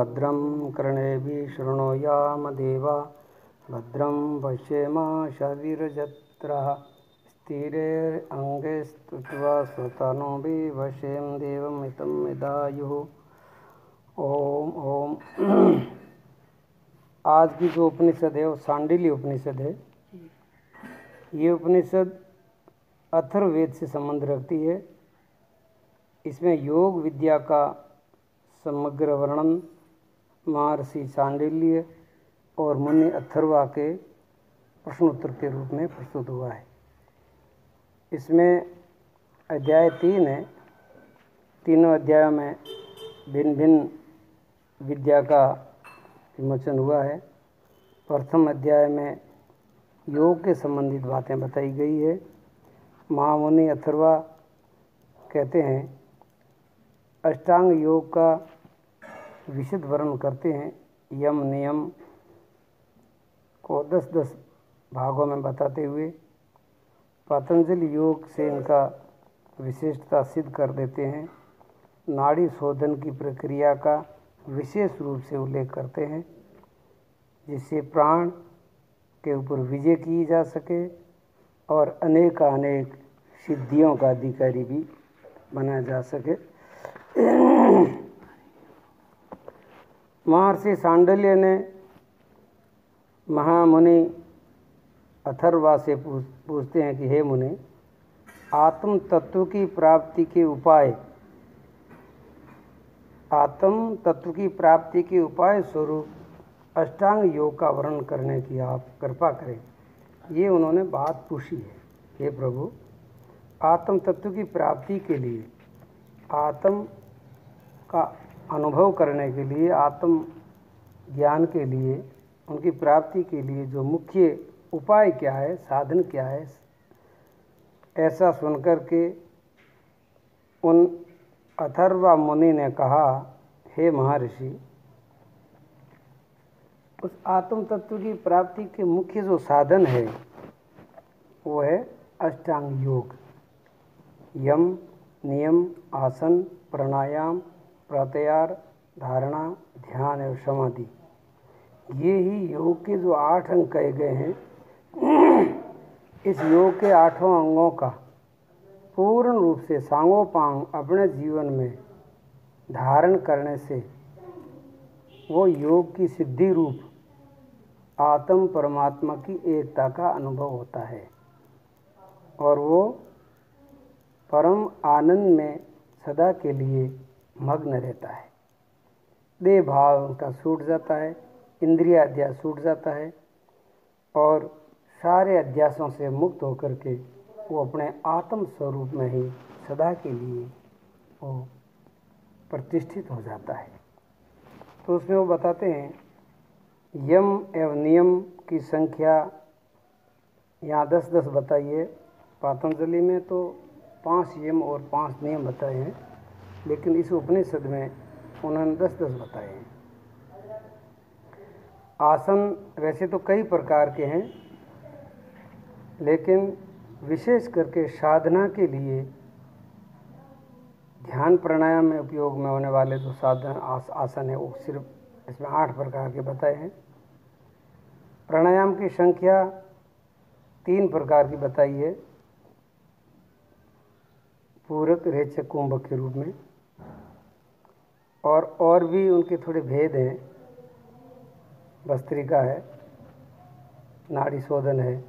भद्रं कर्णेभिः शृणुयाम देवा भद्रं पश्येमाशवीरजत्राः स्थिरैरङ्गैस्तुष्ट्वा स्वतनूभिः वशेम देवमितं यदायुः। ओम ओम। आज की जो उपनिषद है वो सांडिल्य उपनिषद है। ये उपनिषद अथर्ववेद से संबंध रखती है। इसमें योग विद्या का समग्र वर्णन महर्षि सांडिल्य और मुनि अथर्वा के प्रश्नोत्तर के रूप में प्रस्तुत हुआ है। इसमें अध्याय 3 है। तीनों अध्यायों में भिन्न भिन्न विद्या का विमोचन हुआ है। प्रथम अध्याय में योग के संबंधित बातें बताई गई है। महामुनि अथर्वा कहते हैं, अष्टांग योग का विशद वर्णन करते हैं। यम नियम को 10-10 भागों में बताते हुए पतंजलि योग से इनका विशिष्टता सिद्ध कर देते हैं। नाड़ी शोधन की प्रक्रिया का विशेष रूप से उल्लेख करते हैं, जिससे प्राण के ऊपर विजय की जा सके और अनेक सिद्धियों का अधिकारी भी बना जा सके। महर्षि सांडिल्य ने महामुनि अथर्वा से पूछते हैं कि हे मुनि, आत्म तत्व की प्राप्ति के उपाय स्वरूप अष्टांग योग का वर्णन करने की आप कृपा करें। ये उन्होंने बात पूछी है। हे प्रभु, आत्म तत्व की प्राप्ति के लिए, आत्म का अनुभव करने के लिए, आत्म ज्ञान के लिए, उनकी प्राप्ति के लिए जो मुख्य उपाय क्या है, साधन क्या है, ऐसा सुनकर के उन अथर्वा मुनि ने कहा, हे महर्षि, उस आत्म तत्व की प्राप्ति के मुख्य जो साधन है वो है अष्टांग योग। यम नियम आसन प्राणायाम प्रत्याहार धारणा ध्यान एवं समाधि, ये ही योग के जो 8 अंग कहे गए हैं। इस योग के 8 अंगों का पूर्ण रूप से सांगोपांग अपने जीवन में धारण करने से वो योग की सिद्धि रूप आत्म परमात्मा की एकता का अनुभव होता है और वो परम आनंद में सदा के लिए मग्न रहता है। देह भाव उनका छूट जाता है, इंद्रिय अध्यास छूट जाता है और सारे अध्यासों से मुक्त होकर के वो अपने आत्म स्वरूप में ही सदा के लिए वो प्रतिष्ठित हो जाता है। तो उसमें वो बताते हैं, यम एवं नियम की संख्या यहाँ 10-10 बताई है। पतंजलि में तो 5 यम और 5 नियम बताए हैं, लेकिन इस उपनिषद में उन्होंने 10-10 बताए हैं। आसन वैसे तो कई प्रकार के हैं, लेकिन विशेष करके साधना के लिए ध्यान प्राणायाम में उपयोग में होने वाले जो साधन आसन है वो सिर्फ इसमें 8 प्रकार के बताए हैं। प्राणायाम की संख्या 3 प्रकार की बताई है, पूरक रेचक कुंभक के रूप में, और भी उनके थोड़े भेद हैं। भस्त्रिका है, नाड़ी शोधन है,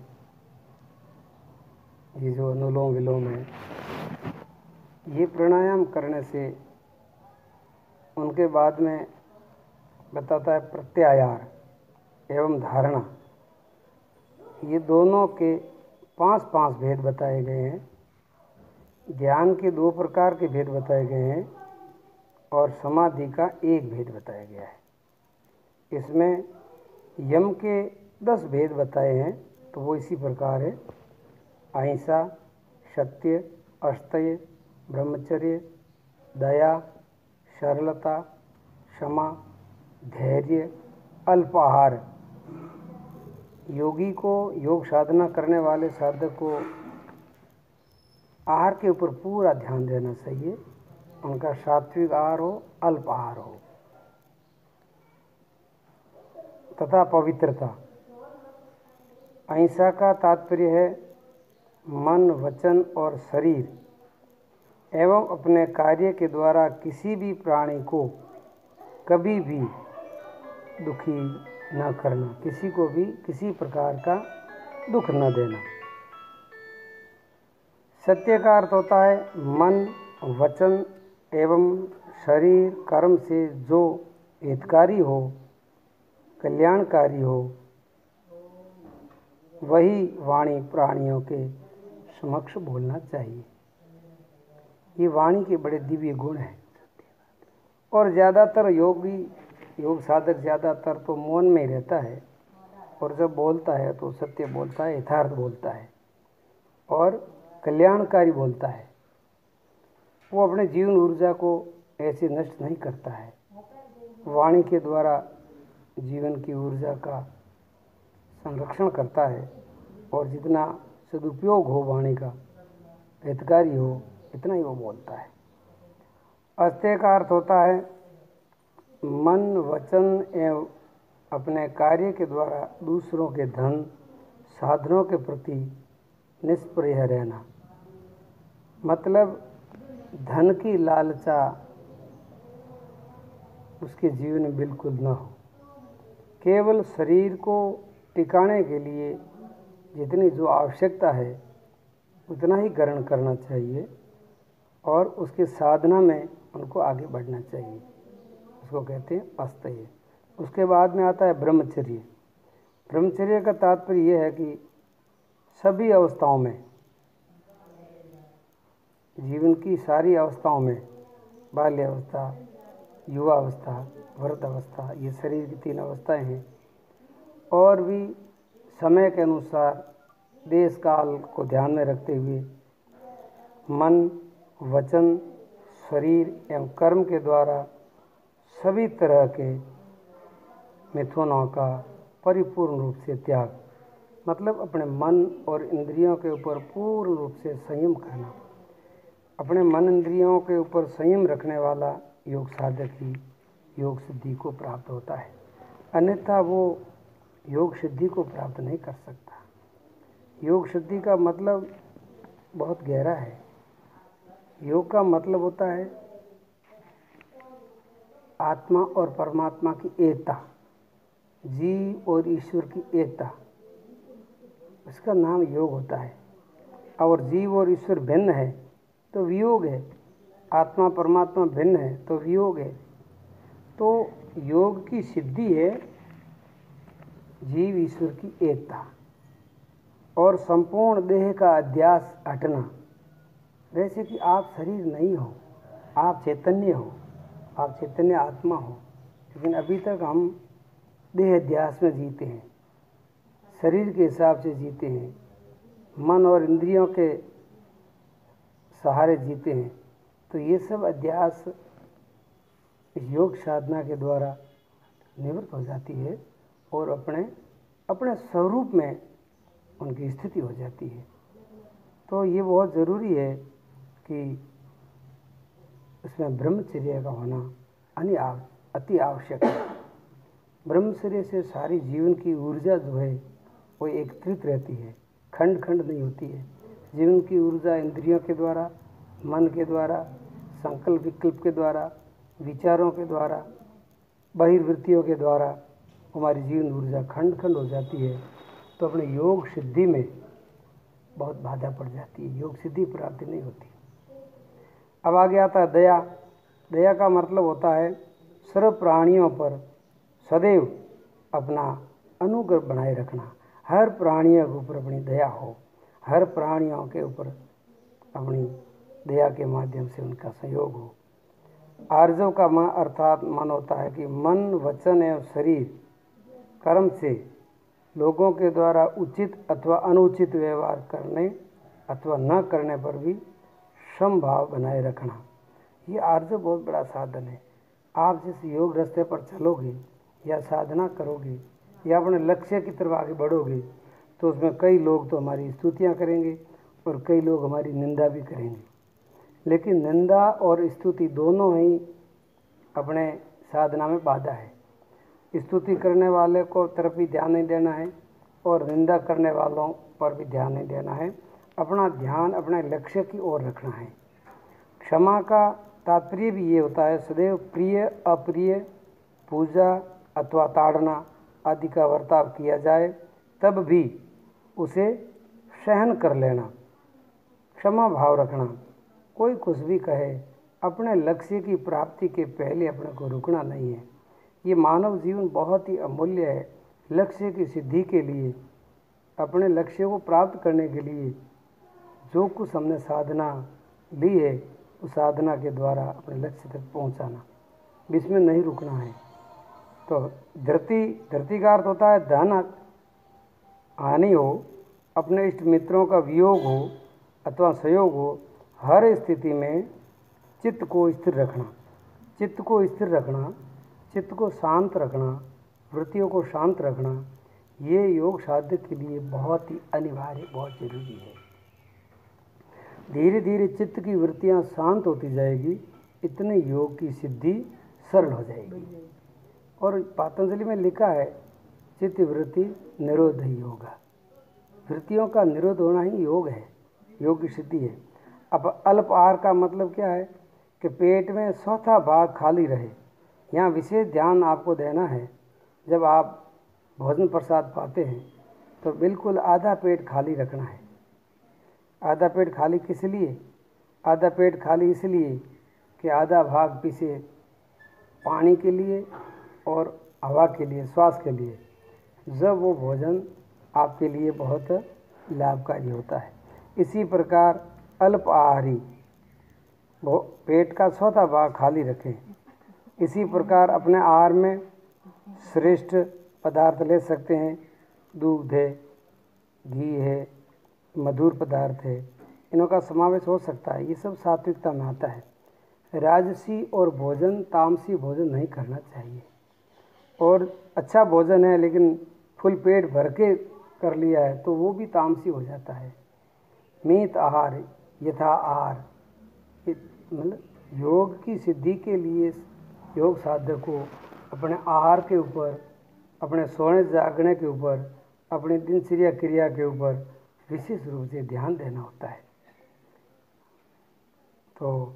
ये जो अनुलोम विलोम है, ये प्राणायाम करने से उनके बाद में बताता है प्रत्याहार एवं धारणा। ये दोनों के 5-5 भेद बताए गए हैं। ध्यान के 2 प्रकार के भेद बताए गए हैं और समाधि का 1 भेद बताया गया है। इसमें यम के 10 भेद बताए हैं, तो वो इसी प्रकार है: अहिंसा, सत्य, अस्तेय, ब्रह्मचर्य, दया, सरलता, क्षमा, धैर्य, अल्पाहार। योगी को, योग साधना करने वाले साधक को आहार के ऊपर पूरा ध्यान देना चाहिए। उनका सात्विक आहार हो, अल्प आहार हो। तथा पवित्रता। अहिंसा का तात्पर्य है मन, वचन और शरीर एवं अपने कार्य के द्वारा किसी भी प्राणी को कभी भी दुखी न करना, किसी को भी किसी प्रकार का दुख न देना। सत्य का अर्थ होता है मन, वचन एवं शरीर कर्म से जो हितकारी हो, कल्याणकारी हो, वही वाणी प्राणियों के समक्ष बोलना चाहिए। ये वाणी के बड़े दिव्य गुण हैं। और ज़्यादातर योग साधक ज़्यादातर तो मौन में ही रहता है, और जब बोलता है तो सत्य बोलता है, यथार्थ बोलता है और कल्याणकारी बोलता है। वो अपने जीवन ऊर्जा को ऐसे नष्ट नहीं करता है। वाणी के द्वारा जीवन की ऊर्जा का संरक्षण करता है, और जितना सदुपयोग हो वाणी का, हितकारी हो, इतना ही वो बोलता है। अस्तेय का अर्थ होता है मन, वचन एवं अपने कार्य के द्वारा दूसरों के धन, साधनों के प्रति निष्प्रिय रहना। मतलब धन की लालसा उसके जीवन में बिल्कुल न हो। केवल शरीर को टिकाने के लिए जितनी जो आवश्यकता है उतना ही ग्रहण करना चाहिए, और उसके साधना में उनको आगे बढ़ना चाहिए। उसको कहते हैं अस्तेय। उसके बाद में आता है ब्रह्मचर्य। ब्रह्मचर्य का तात्पर्य यह है कि सभी अवस्थाओं में, जीवन की सारी अवस्थाओं में, बाल्यावस्था, युवा अवस्था, वृद्ध अवस्था, ये शरीर की 3 अवस्थाएं हैं, और भी समय के अनुसार देश काल को ध्यान में रखते हुए मन, वचन, शरीर एवं कर्म के द्वारा सभी तरह के मिथुनों का परिपूर्ण रूप से त्याग। मतलब अपने मन और इंद्रियों के ऊपर पूर्ण रूप से संयम करना। अपने मन इंद्रियों के ऊपर संयम रखने वाला योग साधक ही योग सिद्धि को प्राप्त होता है, अन्यथा वो योग सिद्धि को प्राप्त नहीं कर सकता। योग सिद्धि का मतलब बहुत गहरा है। योग का मतलब होता है आत्मा और परमात्मा की एकता, जीव और ईश्वर की एकता, इसका नाम योग होता है। और जीव और ईश्वर भिन्न है तो वियोग है, आत्मा परमात्मा भिन्न है तो वियोग है। तो योग की सिद्धि है जीव ईश्वर की एकता और संपूर्ण देह का अध्यास हटना। जैसे कि आप शरीर नहीं हो, आप चैतन्य हो, आप चैतन्य आत्मा हो, लेकिन अभी तक हम देह अध्यास में जीते हैं, शरीर के हिसाब से जीते हैं, मन और इंद्रियों के सहारे जीते हैं। तो ये सब अध्यास योग साधना के द्वारा निवृत्त हो जाती है और अपने स्वरूप में उनकी स्थिति हो जाती है। तो ये बहुत ज़रूरी है कि इसमें ब्रह्मचर्य का होना अति आवश्यक है। ब्रह्मचर्य से सारी जीवन की ऊर्जा जो है वो एकत्रित रहती है, खंड खंड नहीं होती है। जीवन की ऊर्जा इंद्रियों के द्वारा, मन के द्वारा, संकल्प विकल्प के द्वारा, विचारों के द्वारा, बहिर्वृत्तियों के द्वारा हमारी जीवन ऊर्जा खंड खंड हो जाती है। तो अपने योग सिद्धि में बहुत बाधा पड़ जाती है, योग सिद्धि प्राप्ति नहीं होती। अब आगे आता है दया। दया का मतलब होता है सर्व प्राणियों पर सदैव अपना अनुग्रह बनाए रखना। हर प्राणियों के ऊपर अपनी दया हो, हर प्राणियों के ऊपर अपनी दया के माध्यम से उनका सहयोग हो। आर्जव का मन अर्थात मन होता है कि मन, वचन एवं शरीर कर्म से लोगों के द्वारा उचित अथवा अनुचित व्यवहार करने अथवा न करने पर भी समभाव बनाए रखना। ये आर्जव बहुत बड़ा साधन है। आप जिस योग रास्ते पर चलोगे या साधना करोगे या अपने लक्ष्य की तरफ आगे बढ़ोगे तो उसमें कई लोग तो हमारी स्तुतियाँ करेंगे और कई लोग हमारी निंदा भी करेंगे। लेकिन निंदा और स्तुति दोनों ही अपने साधना में बाधा है। स्तुति करने वाले को तरफ भी ध्यान नहीं देना है और निंदा करने वालों पर भी ध्यान नहीं देना है। अपना ध्यान अपने लक्ष्य की ओर रखना है। क्षमा का तात्पर्य भी ये होता है सदैव प्रिय अप्रिय, पूजा अथवा ताड़ना आदि का बर्ताव किया जाए तब भी उसे सहन कर लेना, क्षमा भाव रखना। कोई कुछ भी कहे, अपने लक्ष्य की प्राप्ति के पहले अपने को रुकना नहीं है। ये मानव जीवन बहुत ही अमूल्य है। लक्ष्य की सिद्धि के लिए, अपने लक्ष्य को प्राप्त करने के लिए जो कुछ हमने साधना ली है उस साधना के द्वारा अपने लक्ष्य तक पहुंचाना, इसमें नहीं रुकना है। तो धरती का अर्थ होता है धन हानि हो, अपने इष्ट मित्रों का वियोग हो अथवा सहयोग हो, हर स्थिति में चित्त को स्थिर रखना, चित्त को स्थिर रखना, चित्त को शांत रखना, वृत्तियों को शांत रखना, ये योग साधक के लिए बहुत ही अनिवार्य, बहुत जरूरी है। धीरे धीरे चित्त की वृत्तियां शांत होती जाएगी, इतने योग की सिद्धि सरल हो जाएगी। और पतंजलि में लिखा है चित्त वृत्ति निरोध ही योगा, वृत्तियों का निरोध होना ही योग है, योग की सिद्धि है। अब अल्प आहार का मतलब क्या है कि पेट में चौथा भाग खाली रहे। यहाँ विशेष ध्यान आपको देना है। जब आप भोजन प्रसाद पाते हैं तो बिल्कुल आधा पेट खाली रखना है। आधा पेट खाली किस लिए? आधा पेट खाली इसलिए कि आधा भाग पीछे पानी के लिए और हवा के लिए, श्वास के लिए। जब वो भोजन आपके लिए बहुत लाभकारी होता है। इसी प्रकार अल्प आहारी पेट का चौथा भाग खाली रखें। इसी प्रकार अपने आहार में श्रेष्ठ पदार्थ ले सकते हैं। दूध है, घी है, मधुर पदार्थ है, इनों का समावेश हो सकता है। ये सब सात्विकता में आता है। राजसी और भोजन, तामसी भोजन नहीं करना चाहिए। और अच्छा भोजन है लेकिन फुल पेट भर के कर लिया है तो वो भी तामसी हो जाता है। मित आहार, यथा आहार, मतलब योग की सिद्धि के लिए योग साधक को अपने आहार के ऊपर, अपने सोने जागने के ऊपर, अपनी दिनचर्या क्रिया के ऊपर विशेष रूप से ध्यान देना होता है। तो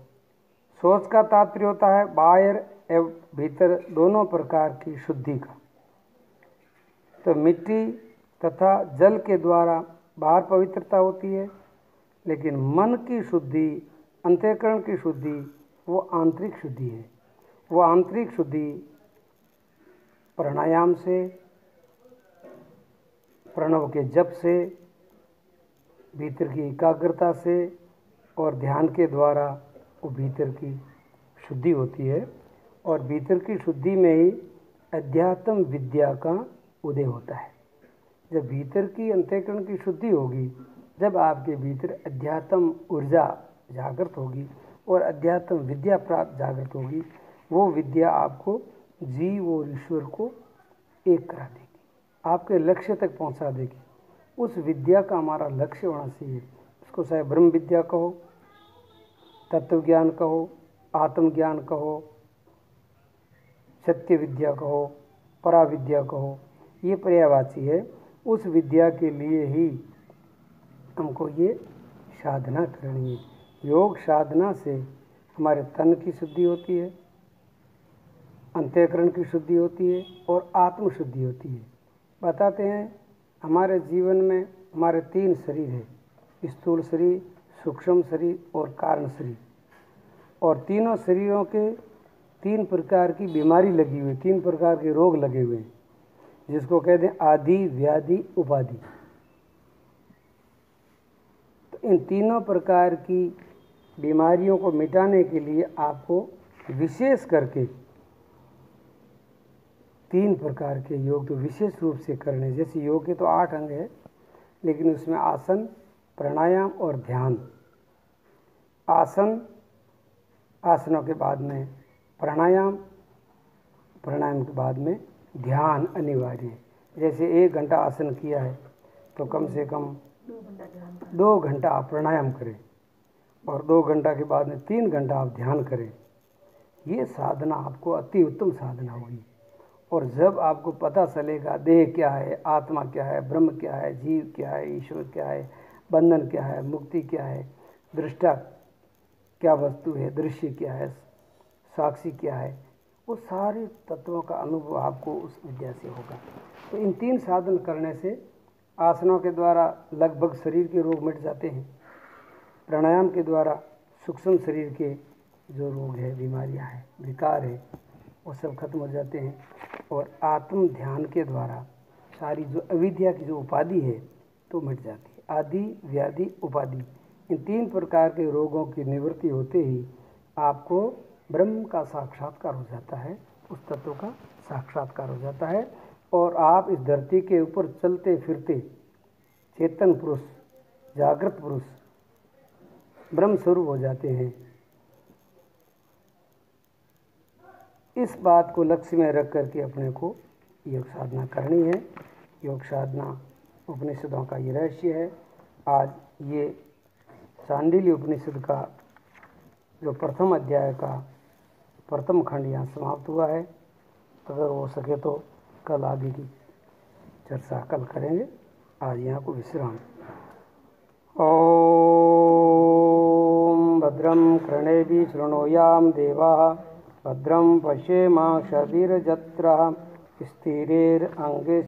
सोच का तात्पर्य होता है बाहर एवं भीतर दोनों प्रकार की शुद्धि का। तो मिट्टी तथा जल के द्वारा बाहर पवित्रता होती है, लेकिन मन की शुद्धि, अंतःकरण की शुद्धि, वो आंतरिक शुद्धि है। वो आंतरिक शुद्धि प्राणायाम से, प्रणव के जप से, भीतर की एकाग्रता से और ध्यान के द्वारा वो भीतर की शुद्धि होती है। और भीतर की शुद्धि में ही अध्यात्म विद्या का उदय होता है। जब भीतर की अंतःकरण की शुद्धि होगी, जब आपके भीतर अध्यात्म ऊर्जा जागृत होगी और अध्यात्म विद्या प्राप्त जागृत होगी, वो विद्या आपको जीव और ईश्वर को एक करा देगी, आपके लक्ष्य तक पहुंचा देगी। उस विद्या का हमारा लक्ष्य होना चाहिए। उसको चाहे ब्रह्म विद्या कहो, तत्व ज्ञान कहो, आत्मज्ञान कहो, सत्य विद्या कहो, पराविद्या कहो, ये पर्यायवाची है। उस विद्या के लिए ही हमको ये साधना करनी है। योग साधना से हमारे तन की शुद्धि होती है, अंतःकरण की शुद्धि होती है और आत्म शुद्धि होती है। बताते हैं हमारे जीवन में हमारे 3 शरीर है, स्थूल शरीर, सूक्ष्म शरीर और कारण शरीर। और तीनों शरीरों के 3 प्रकार की बीमारी लगी हुई, 3 प्रकार के रोग लगे हुए हैं, जिसको कहते हैं आदि, व्याधि, उपाधि। तो इन तीनों प्रकार की बीमारियों को मिटाने के लिए आपको विशेष करके 3 प्रकार के योग तो विशेष रूप से करने। जैसे योग के तो 8 अंग है, लेकिन उसमें आसन, प्राणायाम और ध्यान। आसनों के बाद में प्राणायाम, प्राणायाम के बाद में ध्यान अनिवार्य है। जैसे 1 घंटा आसन किया है तो कम से कम 2 घंटा आप प्राणायाम करें और 2 घंटा के बाद में 3 घंटा आप ध्यान करें। ये साधना आपको अति उत्तम साधना होगी और जब आपको पता चलेगा देह क्या है, आत्मा क्या है, ब्रह्म क्या है, जीव क्या है, ईश्वर क्या है, बंधन क्या है, मुक्ति क्या है, दृष्टा क्या वस्तु है, दृश्य क्या है, साक्षी क्या है, वो सारे तत्वों का अनुभव आपको उस विद्या से होगा। तो इन 3 साधन करने से आसनों के द्वारा लगभग शरीर के रोग मिट जाते हैं, प्राणायाम के द्वारा सूक्ष्म शरीर के जो रोग है, बीमारियां हैं, विकार है, वो सब खत्म हो जाते हैं, और आत्म ध्यान के द्वारा सारी जो अविद्या की जो उपाधि है तो मिट जाती है। आदि, व्याधि, उपाधि, इन 3 प्रकार के रोगों की निवृत्ति होते ही आपको ब्रह्म का साक्षात्कार हो जाता है, उस तत्व का साक्षात्कार हो जाता है, और आप इस धरती के ऊपर चलते फिरते चेतन पुरुष, जागृत पुरुष, ब्रह्म स्वरूप हो जाते हैं। इस बात को लक्ष्य में रख करके अपने को योग साधना करनी है। योग साधना उपनिषदों का ये रहस्य है। आज ये चांडिल्य उपनिषद का जो प्रथम अध्याय का प्रथम खंड यहाँ समाप्त हुआ है। अगर हो सके तो कल आगे की चर्चा कल करेंगे। आज यहाँ को विश्राम। ओम भद्रं कर्णेभिः शृणुयाम देवाः भद्रं पश्येमाक्षभिर्यजत्राः स्थिरैरङ्गैः